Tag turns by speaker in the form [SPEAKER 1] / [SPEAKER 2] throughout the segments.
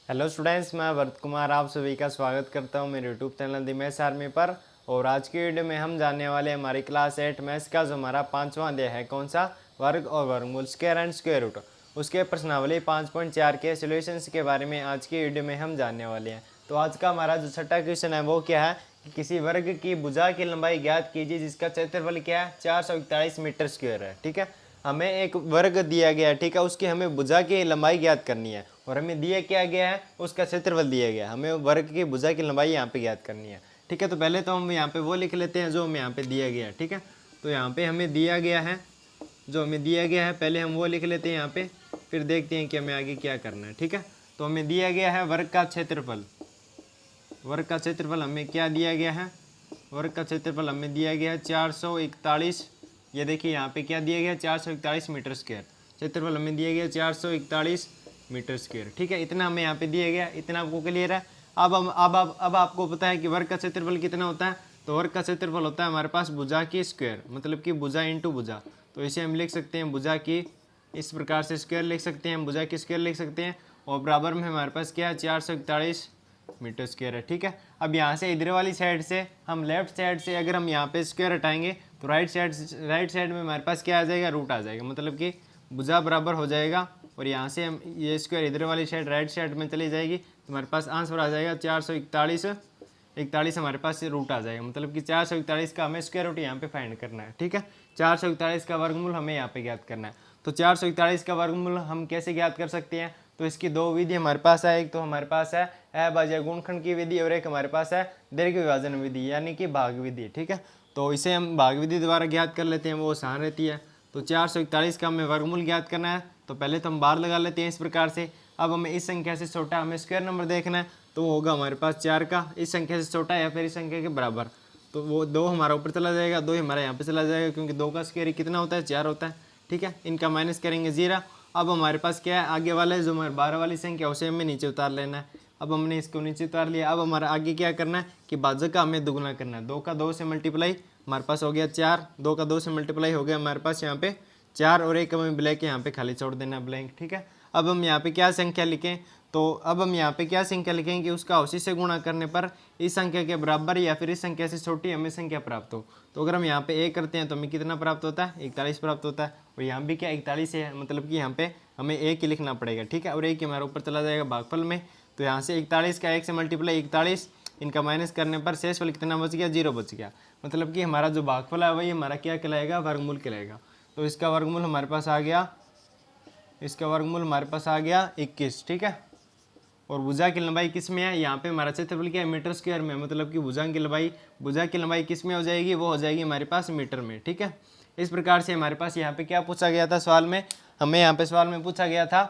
[SPEAKER 1] Hello students, मैं वर्त कुमार आप सभी का स्वागत करता हूं मेरे YouTube channel the maths army पर। और आज की वीडियो में हम जानने वाले हैं हमारी क्लास 8 मैथ्स का जो हमारा 5वां अध्याय है, कौन सा, वर्ग और वर्गमूल, स्क्वायर एंड स्क्वायर रूट, उसके प्रश्नावली 5.4 के सॉल्यूशंस के बारे में आज की वीडियो में हम जानने वाले हैं। तो आज का हमारा जो छठा क्वेश्चन है वो क्या है कि किसी वर्ग की भुजा की लंबाई ज्ञात कीजिए जिसका क्षेत्रफल क्या है, 441 मीटर स्क्वायर है। ठीक है, हमें एक वर्ग दिया गया है, ठीक है, उसकी हमें भुजा की लंबाई ज्ञात करनी है और हमें दिया क्या गया है, उसका क्षेत्रफल दिया गया है। हमें वर्ग की भुजा की लंबाई यहाँ पे ज्ञात करनी है। ठीक है, तो पहले तो हम यहाँ पे वो लिख लेते हैं जो हमें यहाँ पे दिया गया है। ठीक है, तो यहाँ पे हमें दिया गया है, जो हमें दिया गया है पहले हम वो लिख लेते हैं यहाँ पे, फिर देखते हैं कि हमें आगे क्या करना है। ठीक है, तो हमें दिया गया है वर्ग का क्षेत्रफल। वर्ग का क्षेत्रफल हमें क्या दिया गया है, वर्ग का क्षेत्रफल हमें दिया गया है 441। ये देखिए यहाँ पे क्या दिया गया है, 441 मीटर स्क्वायर। क्षेत्रफल हमें दिया गया 441 मीटर स्क्वायर। ठीक है, इतना हमें यहाँ पे दिया गया, इतना आपको क्लियर है। अब आपको पता है कि वर्ग का क्षेत्रफल कितना होता है। तो वर्ग का क्षेत्रफल होता है हमारे पास भुजा की स्क्वायर, मतलब कि भुजा इंटू भुजा। तो इसे हम लिख सकते हैं भुजा की, इस प्रकार से स्क्वायर लिख सकते हैं, भुजा की स्क्वायर लिख सकते हैं। और बराबर में हमारे पास क्या है, 441 मीटर स्क्वायर है। ठीक है, अब यहाँ से इधर वाली साइड से हम लेफ्ट साइड से अगर हम यहाँ पे स्क्वायर हटाएंगे तो राइट साइड में हमारे पास क्या आ जाएगा, रूट आ जाएगा, मतलब कि भुजा बराबर हो जाएगा। और यहाँ से हम ये स्क्वायर इधर वाली साइड राइट साइड में चली जाएगी तो हमारे पास आंसर आ जाएगा 441 हमारे पास रूट आ जाएगा, मतलब कि 441 का हमें स्क्वायर रूट यहाँ पे फाइंड करना है। ठीक है, 441 का वर्गमूल हमें यहाँ पे ज्ञात करना है। तो 441 का वर्गमूल हम कैसे ज्ञात कर सकते हैं, तो इसकी दो विधि हमारे पास है। एक तो हमारे पास है अभाज्य गुणनखंड की विधि और एक हमारे पास है दीर्घ विभाजन विधि यानी कि भाग विधि। ठीक है, तो इसे हम भाग विधि द्वारा ज्ञात कर लेते हैं, वो आसान रहती है। तो 441 का हमें वर्गमूल ज्ञात करना है, तो पहले तो हम बाहर लगा लेते हैं इस प्रकार से। अब हमें इस संख्या से छोटा हमें स्क्वायर नंबर देखना है, तो वो होगा हमारे पास 4 का, इस संख्या से छोटा या फिर इस संख्या के बराबर। तो वो 2 हमारा ऊपर चला जाएगा, 2 हमारा यहाँ पे चला जाएगा, क्योंकि 2 का स्क्वायर कितना होता है, 4 होता है। ठीक है, इनका माइनस करेंगे 0। अब हमारे पास क्या है, आगे वाले जो हमारे 12 वाली संख्या उसे हमें नीचे उतार लेना है। अब हमने इसको नीचे उतार लिया। अब हमारा आगे क्या करना है कि भाजक का हमें दुगुना करना है। 2 का 2 से मल्टीप्लाई हमारे पास हो गया 4, 2 का 2 से मल्टीप्लाई हो गया हमारे पास यहाँ पे 4, और एक हमें ब्लैक यहाँ पे खाली छोड़ देना ब्लैंक। ठीक है, अब हम यहाँ पे क्या संख्या लिखें, तो अब हम यहाँ पे क्या संख्या लिखें कि उसका उसी से गुणा करने पर इस संख्या के बराबर या फिर इस संख्या से छोटी हमें संख्या प्राप्त हो। तो अगर हम यहाँ पे 1 करते हैं तो हमें कितना प्राप्त होता है, 41 प्राप्त होता है। और यहाँ भी क्या 41 है, मतलब कि यहाँ पे हमें 1 ही लिखना पड़ेगा। ठीक है, और 1 हमारे ऊपर चला जाएगा भागफल में। तो यहाँ से 41 का 1 से मल्टीप्लाई 41, इनका माइनस करने पर शेषफल कितना बच गया, 0 बच गया। मतलब कि हमारा जो भागफल है वही हमारा क्या कहलाएगा, वर्गमूल कहलाएगा। तो इसका वर्गमूल हमारे पास आ गया, इसका वर्गमूल हमारे पास आ गया 21। ठीक है, और भुजा की लंबाई किस में है, यहाँ पे हमारा क्षेत्रफल क्या है, मीटर स्क्वायर में, मतलब कि भुजा की लंबाई किस में हो जाएगी, वो हो जाएगी हमारे पास मीटर में। ठीक है, इस प्रकार से हमारे पास यहाँ पे क्या पूछा गया था सवाल में, हमें यहाँ पे सवाल में पूछा गया था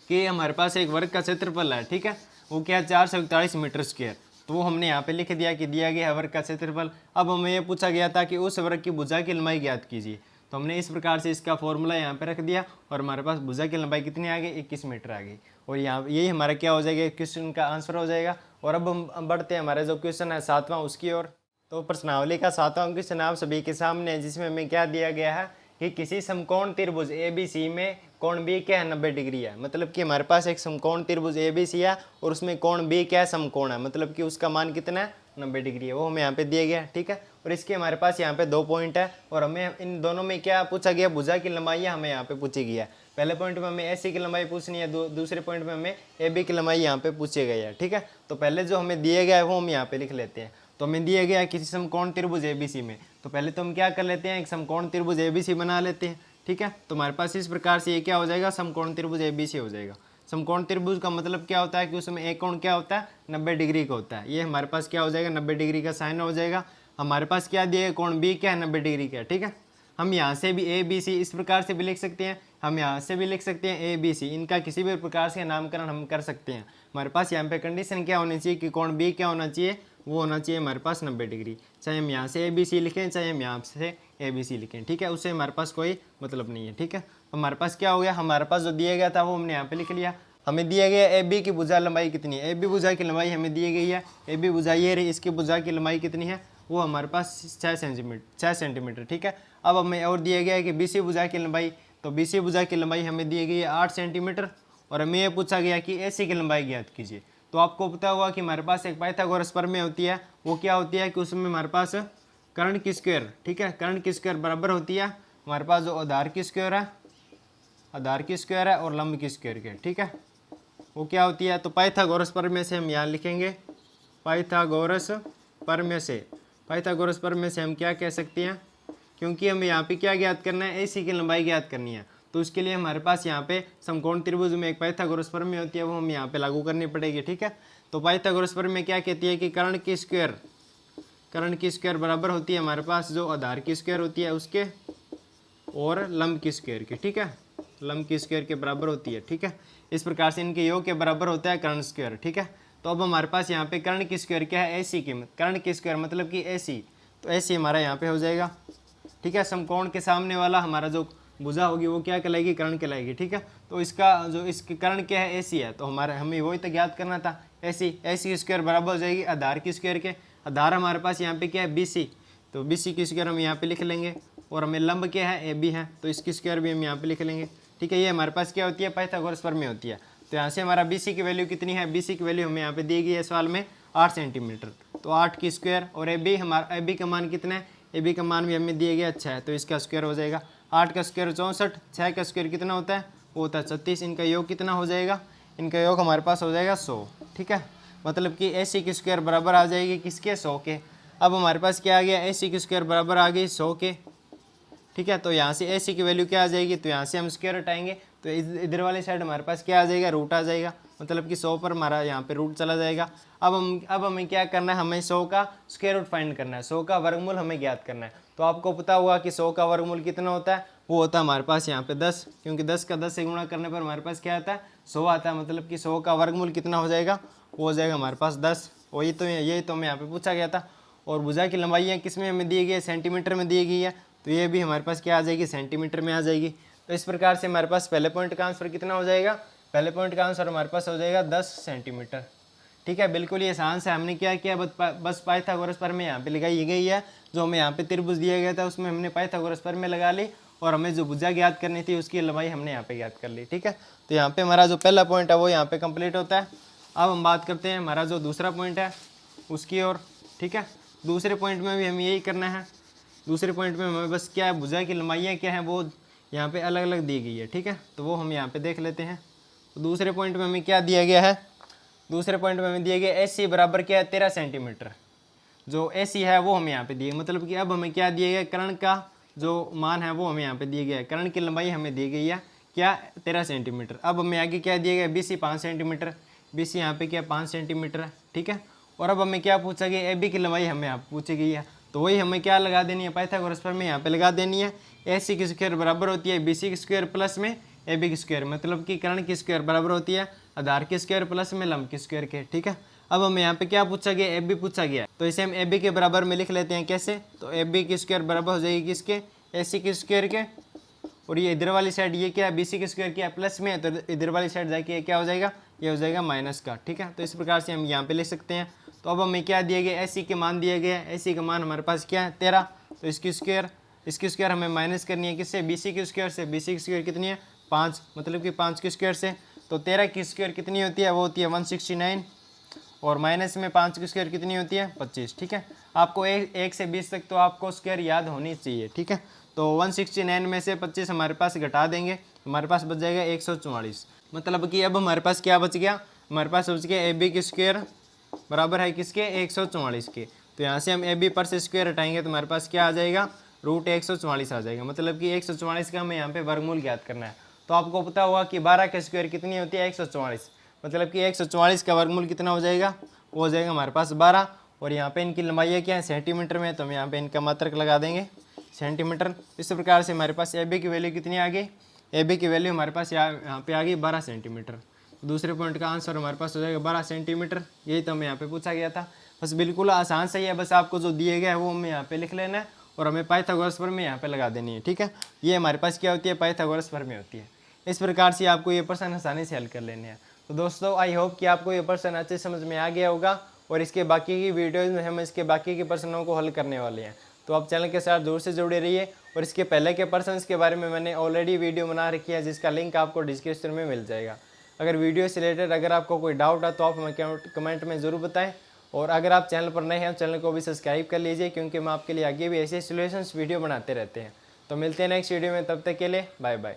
[SPEAKER 1] कि हमारे पास एक वर्ग का क्षेत्रफल है। ठीक है, वो क्या है, 441 मीटर स्क्वायर। तो वो हमने यहाँ पे लिख दिया कि दिया गया है वर्ग का क्षेत्रफल। अब हमें ये पूछा गया था कि उस वर्ग की भुजा की लंबाई ज्ञात कीजिए। तो हमने इस प्रकार से इसका फॉर्मूला यहाँ पे रख दिया और हमारे पास भुजा की लंबाई कितनी आ गई, 21 मीटर आ गई। और यहाँ यही हमारा क्या हो जाएगा, क्वेश्चन का आंसर हो जाएगा। और अब हम बढ़ते हैं हमारा जो क्वेश्चन है 7वां उसकी ओर। तो प्रश्नावली का 7वां क्वेश्चन आप सभी के सामने है, जिसमें हमें क्या दिया गया है कि किसी समकोण त्रिभुज ABC में कोण B क्या है, 90 डिग्री है। मतलब कि हमारे पास एक समकोण त्रिभुज ABC है और उसमें कोण B क्या है, समकोण है, मतलब कि उसका मान कितना है, 90 डिग्री है, वो हमें यहाँ पे दिया गया है। ठीक है, और इसके हमारे पास यहाँ पे 2 पॉइंट है और हमें इन दोनों में क्या पूछा गया, भुजा की लंबाई हमें यहाँ पे पूछी गई है। पहले पॉइंट में हमें AC की लंबाई पूछनी है, दूसरे पॉइंट में हमें AB की लंबाई यहाँ पे पूछी गई है। ठीक है, तो पहले जो हमें दिया गया है वो हम यहाँ पे लिख लेते हैं। तो हमें दिया गया है किसी समकोण त्रिभुज ABC में, तो पहले तो हम क्या कर लेते हैं, एक समकोण त्रिभुज ABC बना लेते हैं। ठीक है, तो हमारे पास इस प्रकार से ये क्या हो जाएगा, समकोण त्रिभुज ABC हो जाएगा। समकोण त्रिभुज का मतलब क्या होता है कि उसमें एक कोण क्या होता है, 90 डिग्री का होता है। ये हमारे पास क्या हो जाएगा, 90 डिग्री का साइन हो जाएगा। हमारे पास क्या दिया है, कोण B क्या है, 90 डिग्री का है। ठीक है, हम यहाँ से भी ABC इस प्रकार से भी लिख सकते हैं, हम यहाँ से भी लिख सकते हैं ABC, इनका किसी भी प्रकार से नामकरण हम कर सकते हैं। हमारे पास यहाँ पे कंडीशन क्या होनी चाहिए कि कोण B क्या होना चाहिए, वो होना चाहिए हमारे पास 90 डिग्री। चाहे हम यहाँ से ABC लिखें, चाहे हम यहाँ से ABC लिखें। ठीक है, उससे हमारे पास कोई मतलब नहीं है। ठीक है, हमारे पास क्या हो गया, हमारे पास जो दिया गया था वो हमने यहाँ पे लिख लिया। हमें दिया गया AB की भुजा लंबाई कितनी है, AB भुजा की लंबाई हमें दी गई है, AB भुजा ये रही, इसकी भुजा की लंबाई कितनी है, वो हमारे पास 6 सेंटीमीटर। ठीक है, अब हमें और दिया गया है कि BC भुजा की लंबाई, तो BC भुजा की लंबाई हमें दी गई है 8 सेंटीमीटर और हमें ये पूछा गया कि AC की लंबाई ज्ञात कीजिए। तो आपको पता होगा कि हमारे पास एक पाइथागोरस प्रमेय होती है, वो क्या होती है कि उसमें हमारे पास कर्ण की स्क्वायर, ठीक है, कर्ण की स्क्वायर बराबर होती है हमारे पास जो आधार की स्क्वायर है, आधार की स्क्वायर है और लंब की स्क्वायर के, ठीक है, वो क्या होती है। तो पाइथागोरस प्रमेय से हम यहाँ लिखेंगे, पाइथागोरस प्रमेय से, पाइथागोरस प्रमेय से हम क्या कह सकते हैं, क्योंकि हमें यहाँ पे क्या ज्ञात करना है, AC की लंबाई ज्ञात करनी है, तो उसके लिए हमारे पास यहाँ पे समकोण त्रिभुज में एक पाइथागोरस प्रमेय होती है, वो हम यहाँ पे लागू करनी पड़ेगी, ठीक है। तो पाइथागोरस प्रमेय क्या कहती है कि कर्ण की स्क्वायर बराबर होती है हमारे पास जो आधार की स्क्वायर होती है उसके और लंब की स्क्वायर के, ठीक है, लंब की स्क्वायर के बराबर होती है, ठीक है। इस प्रकार से इनके योग के बराबर होता है कर्ण स्क्वायर, ठीक है। तो अब हमारे पास यहाँ पे कर्ण की स्क्वायर क्या है, AC की, कर्ण की स्क्वायर मतलब कि AC, तो AC हमारा यहाँ पे हो जाएगा, ठीक है। समकोण के सामने वाला हमारा जो भुजा होगी वो क्या कहलाएगी, कर्ण कहलाएगी, ठीक है। तो इसका जो इसके कर्ण क्या है, AC है, तो हमारे हमें वही तो ज्ञात करना था, AC की स्क्वायर बराबर हो जाएगी आधार की स्क्वायर के, आधार हमारे पास यहाँ पे क्या है BC, तो BC की स्क्वायर हम यहाँ पे लिख लेंगे, और हमें लंब क्या है AB है, तो इसकी स्क्वायर भी हम यहाँ पे लिख लेंगे, ठीक है। ये हमारे पास क्या होती है, पाइथागोरस प्रमेय होती है। तो यहाँ से हमारा BC की वैल्यू कितनी है, BC की वैल्यू हमें यहाँ पे दी गई है सवाल में 8 सेंटीमीटर, तो 8 की स्क्वायर, और AB का मान कितना है, AB का मान भी हमें दिया गया 6 है, तो इसका स्क्वायर हो जाएगा 8 का स्क्वायर 64, 6 का स्क्वायर कितना होता है, वो होता है 36, इनका योग कितना हो जाएगा, इनका योग हमारे पास हो जाएगा 100, ठीक है। मतलब कि AC की स्क्वायर बराबर आ जाएगी किसके, 100 के। अब हमारे पास क्या आ गया, AC की स्क्वायर बराबर आ गई 100 के, ठीक है। तो यहाँ से AC की वैल्यू क्या आ जाएगी, तो यहाँ से हम स्क्वायर हटाएंगे, तो इधर वाली साइड हमारे पास क्या आ जाएगा, रूट आ जाएगा, मतलब कि 100 पर हमारा यहाँ पे रूट चला जाएगा। अब हमें क्या करना है, हमें 100 का स्क्वायर रूट फाइंड करना है, 100 का वर्गमूल हमें ज्ञात करना है। तो आपको पता होगा कि 100 का वर्गमूल कितना होता है, वो होता है हमारे पास यहाँ पे 10, क्योंकि 10 का 10 से गुणा करने पर हमारे पास क्या आता है, 100 आता है, मतलब कि 100 का वर्गमूल कितना हो जाएगा, वो हो जाएगा हमारे पास 10। वही तो यही तो हमें यहाँ पे पूछा गया था। और भुजा की लंबाई किस में हमें दी गई है, सेंटीमीटर में दी गई है, तो ये भी हमारे पास क्या आ जाएगी, सेंटीमीटर में आ जाएगी। तो इस प्रकार से हमारे पास पहले पॉइंट का आंसर कितना हो जाएगा, पहले पॉइंट का आंसर हमारे पास हो जाएगा 10 सेंटीमीटर, ठीक है। बिल्कुल ये आसान से हमने क्या किया, बस पाइथागोरस प्रमेय यहाँ पे लगाई गई है, जो हमें यहाँ पे त्रिभुज दिया गया था उसमें हमने पाइथागोरस प्रमेय लगा ली, और हमें जो भुजा ज्ञात करनी थी उसकी लंबाई हमने यहाँ पे ज्ञात कर ली, ठीक है। तो यहाँ पे हमारा जो पहला पॉइंट है वो यहाँ पे कंप्लीट होता है। अब हम बात करते हैं हमारा जो दूसरा पॉइंट है उसकी ओर, ठीक है। दूसरे पॉइंट में भी हमें यही करना है, दूसरे पॉइंट में हमें बस क्या है, भुजा की लंबाइयाँ क्या है वो यहाँ पे अलग अलग दी गई है, ठीक है। तो वो हम यहाँ पे देख लेते हैं। तो दूसरे पॉइंट में हमें क्या दिया गया है, दूसरे पॉइंट में हमें दिया गया AC बराबर क्या है, 13 सेंटीमीटर, जो AC है वो हमें यहाँ पे दिए, मतलब कि अब हमें क्या दिया गया, कर्ण का जो मान है वो हमें यहाँ पे दिया गया है, कर्ण की लंबाई हमें दी गई है क्या, 13 सेंटीमीटर। अब हमें आगे क्या दिया गया, BC 5 सेंटीमीटर, BC यहाँ पे क्या 5 सेंटीमीटर है, ठीक है। और अब हमें क्या पूछा गया, AB की लंबाई हमें यहाँ पूछी गई है, तो वही हमें क्या लगा देनी है, पाइथागोरस प्रमेय यहाँ पे लगा देनी है। AC की स्क्वायर बराबर होती है BC की स्क्वायर प्लस में AB की स्क्वायर, मतलब कि कर्ण की स्क्वायर बराबर होती है आधार की स्क्वायर प्लस में लंब की स्क्वायर के, ठीक है। अब हमें यहाँ पे क्या पूछा गया, AB पूछा गया, तो इसे हम AB के बराबर में लिख लेते हैं, कैसे, तो AB की स्क्वायर बराबर हो जाएगी किसके, AC की स्क्वायर के, और ये इधर वाली साइड ये क्या है, BC की स्क्वायर क्या है प्लस में, तो इधर वाली साइड जाके क्या हो जाएगा, ये हो जाएगा माइनस का, ठीक है। तो इस प्रकार से हम यहाँ पे लिख सकते हैं। तो अब हमें क्या दिया गया, AC के मान दिया गया है, AC का मान हमारे पास क्या है 13, तो इसकी स्क्वायर हमें माइनस करनी है किससे, BC की स्क्वायर से, BC की स्क्वायर कितनी है 5, मतलब कि 5 की स्क्वायर से, तो 13 की स्क्वायर कितनी होती है, वो होती है 169, और माइनस में 5 की स्क्वायर कितनी होती है 25, ठीक है। आपको 1 से 20 तक तो आपको स्क्वायर याद होनी चाहिए, ठीक है। तो 169 में से 25 हमारे पास घटा देंगे, हमारे पास बच जाएगा 144, मतलब कि अब हमारे पास क्या बच गया, हमारे पास बच गया AB की स्क्वायर बराबर है किसके, 144 के। तो यहाँ से हम AB पर से स्क्वायर हटाएंगे तो हमारे पास क्या आ जाएगा, रूट 144 आ जाएगा, मतलब कि 144 का हमें यहाँ पे वर्गमूल ज्ञात करना है। तो आपको पता होगा कि 12 का स्क्वायर कितनी होती है 144, मतलब कि 144 का वर्गमूल कितना हो जाएगा, वो हो जाएगा हमारे पास 12, और यहाँ पे इनकी लंबाई क्या है सेंटीमीटर में, तो हम यहाँ पे इनका मात्रक लगा देंगे सेंटीमीटर। इस प्रकार से हमारे पास AB की वैल्यू कितनी आ गई, AB की वैल्यू हमारे पास यहाँ पे आ गई 12 सेंटीमीटर। दूसरे पॉइंट का आंसर हमारे पास हो जाएगा 12 सेंटीमीटर, यही तो हमें यहाँ पे पूछा गया था। बस बिल्कुल आसान सही है, बस आपको जो दिए गया है वो हमें यहाँ पे लिख लेना है, और हमें पाइथागोरस प्रमेय यहाँ पे लगा देनी है, ठीक है। ये हमारे पास क्या होती है, पाइथागोरस प्रमेय होती है। इस प्रकार से आपको ये प्रश्न आसानी से हल कर लेने हैं। तो दोस्तों आई होप कि आपको ये प्रश्न अच्छे समझ में आ गया होगा, और इसके बाकी की वीडियोज़ में हम इसके बाकी के प्रश्नों को हल करने वाले हैं। तो आप चैनल के साथ दूर से जुड़े रहिए, और इसके पहले के प्रश्न के बारे में मैंने ऑलरेडी वीडियो बना रखी है, जिसका लिंक आपको डिस्क्रिप्शन में मिल जाएगा। अगर वीडियो से रिलेटेड अगर आपको कोई डाउट है तो आप हमें कमेंट में ज़रूर बताएं। और अगर आप चैनल पर नए हैं चैनल को भी सब्सक्राइब कर लीजिए, क्योंकि हम आपके लिए आगे भी ऐसे सॉल्यूशंस वीडियो बनाते रहते हैं। तो मिलते हैं नेक्स्ट वीडियो में, तब तक के लिए बाय बाय।